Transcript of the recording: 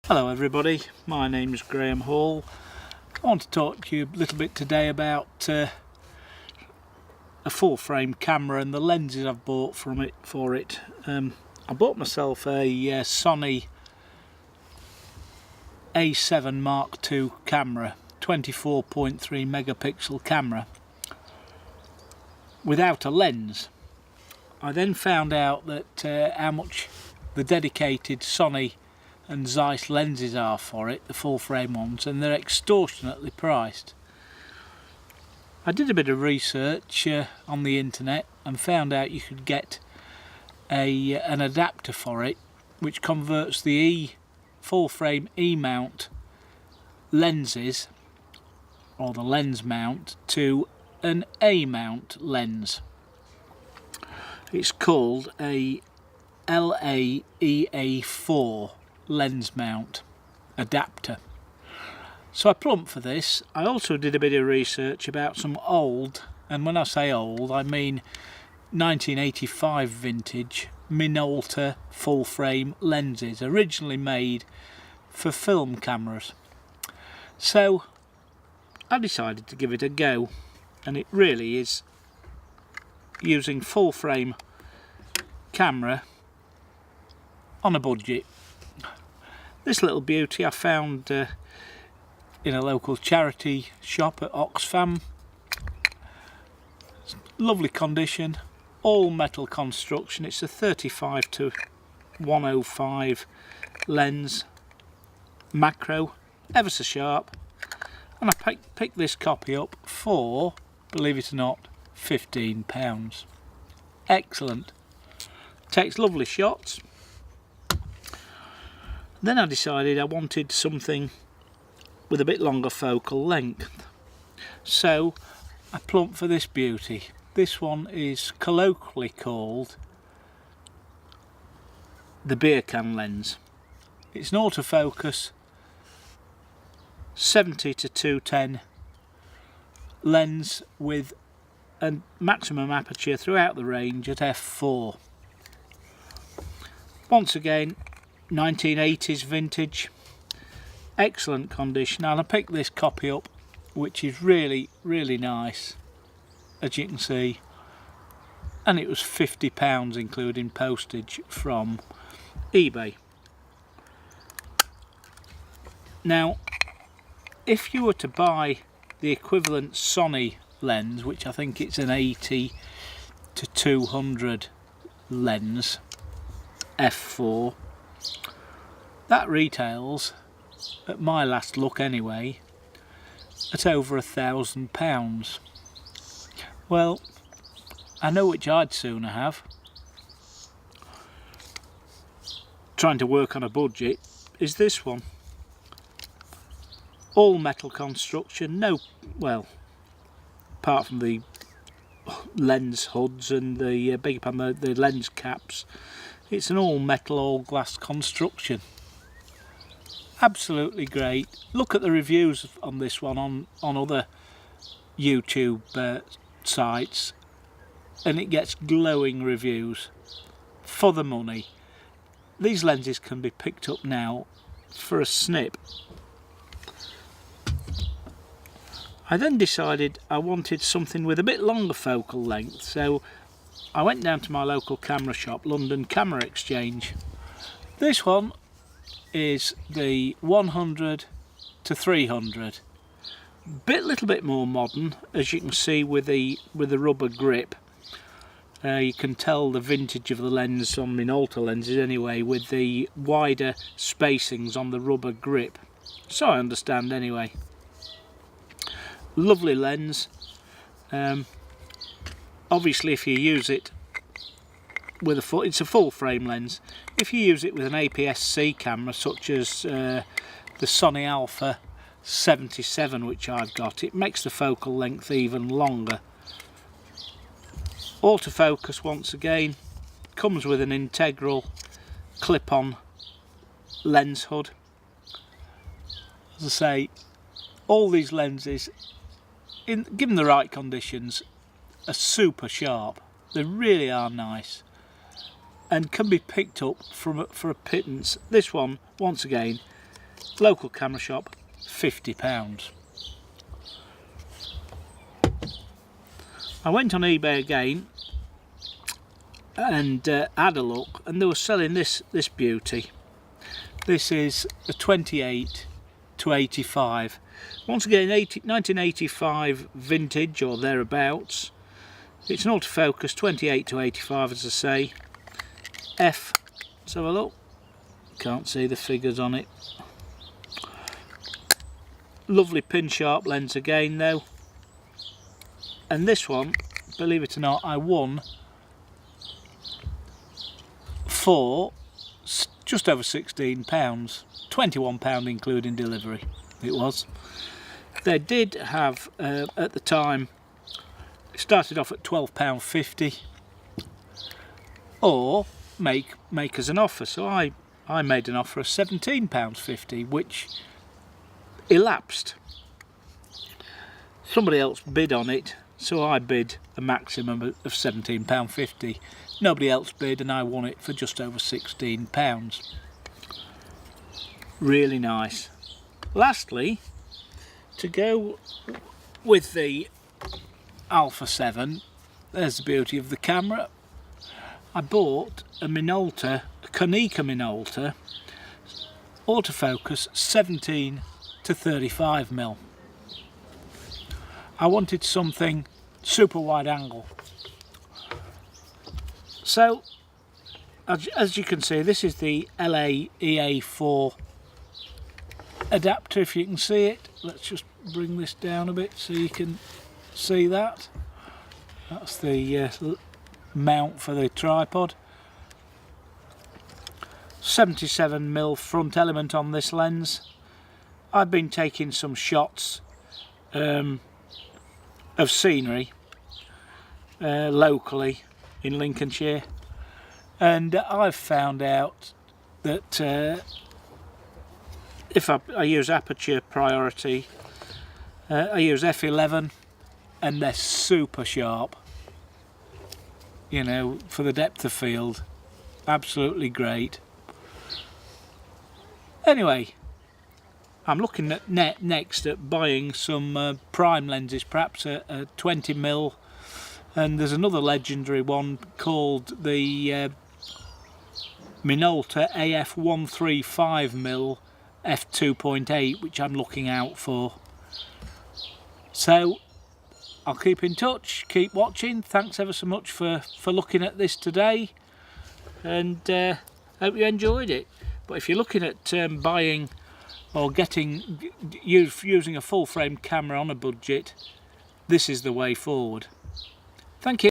Hello everybody, my name is Graham Hall. I want to talk to you a little bit today about a full frame camera and the lenses I've bought for it. I bought myself a Sony A7 Mark II camera, 24.3 megapixel camera without a lens. I then found out that how much the dedicated Sony and Zeiss lenses are for it, the full frame ones, and they're extortionately priced. I did a bit of research on the internet and found out you could get an adapter for it which converts the full frame E-mount lenses, or the lens mount, to an A-mount lens. It's called a LAEA4 lens mount adapter. So I plumped for this. I also did a bit of research about some old, and when I say old I mean 1985 vintage Minolta full frame lenses, originally made for film cameras. So I decided to give it a go, and it really is using full frame camera on a budget. This little beauty I found in a local charity shop at Oxfam. Lovely condition, all metal construction. It's a 35 to 105 lens, macro, ever so sharp, and I picked this copy up for, believe it or not, £15. Excellent, takes lovely shots. Then I decided I wanted something with a bit longer focal length, so I plumped for this beauty. This one is colloquially called the beer can lens. It's an autofocus 70 to 210 lens with a maximum aperture throughout the range at f4. Once again, 1980s vintage, excellent condition, and I picked this copy up, which is really nice, as you can see, and it was £50 including postage from eBay. Now if you were to buy the equivalent Sony lens, which I think it's an 80 to 200 lens, f4, that retails, at my last look anyway, at over £1,000. Well, I know which I'd sooner have. Trying to work on a budget is this one. All metal construction, no, well, apart from the lens hoods and the the lens caps, it's an all metal, all glass construction. Absolutely great. Look at the reviews on this one on other YouTube sites, and it gets glowing reviews for the money. These lenses can be picked up now for a snip. I then decided I wanted something with a bit longer focal length, so I went down to my local camera shop, London Camera Exchange. This one is the 100 to 300, little bit more modern, as you can see with the rubber grip. You can tell the vintage of the lens on Minolta lenses anyway, with the wider spacings on the rubber grip, so I understand anyway. Lovely lens. Obviously if you use it with it's a full frame lens. If you use it with an APS-C camera such as the Sony A7, which I've got, it makes the focal length even longer. Autofocus, once again, comes with an integral clip-on lens hood. As I say, all these lenses, given the right conditions, are super sharp. They really are nice and can be picked up for a pittance. This one, once again, Local camera shop, £50. I went on eBay again and had a look, and they were selling this beauty. This is a 28 to 85. Once again, 1985 vintage or thereabouts. It's an autofocus, 28 to 85 as I say. F, let's have a look. Can't see the figures on it. Lovely pin sharp lens again though. And this one, believe it or not, I won for just over £16, £21 including delivery it was. They did have, at the time, it started off at £12.50 or make us an offer, so I made an offer of £17.50, which elapsed. Somebody else bid on it, so I bid a maximum of £17.50. Nobody else bid and I won it for just over £16. Really nice. Lastly, to go with the Alpha 7, there's the beauty of the camera. I bought a Minolta, a Konica Minolta, autofocus 17 to 35mm. I wanted something super wide angle. So, as you can see, this is the LA EA4 adapter, if you can see it. Let's just bring this down a bit so you can see that. That's the mount for the tripod. 77mm front element on this lens. I've been taking some shots of scenery locally in Lincolnshire, and I've found out that if I use aperture priority, I use f11 and they're super sharp, you know, for the depth of field. Absolutely great. Anyway, I'm looking at next at buying some prime lenses, perhaps a 20mm, and there's another legendary one called the Minolta AF135mm f2.8, which I'm looking out for. So I'll keep in touch, keep watching. Thanks ever so much for looking at this today, and hope you enjoyed it. But if you're looking at buying or using a full frame camera on a budget, this is the way forward. Thank you.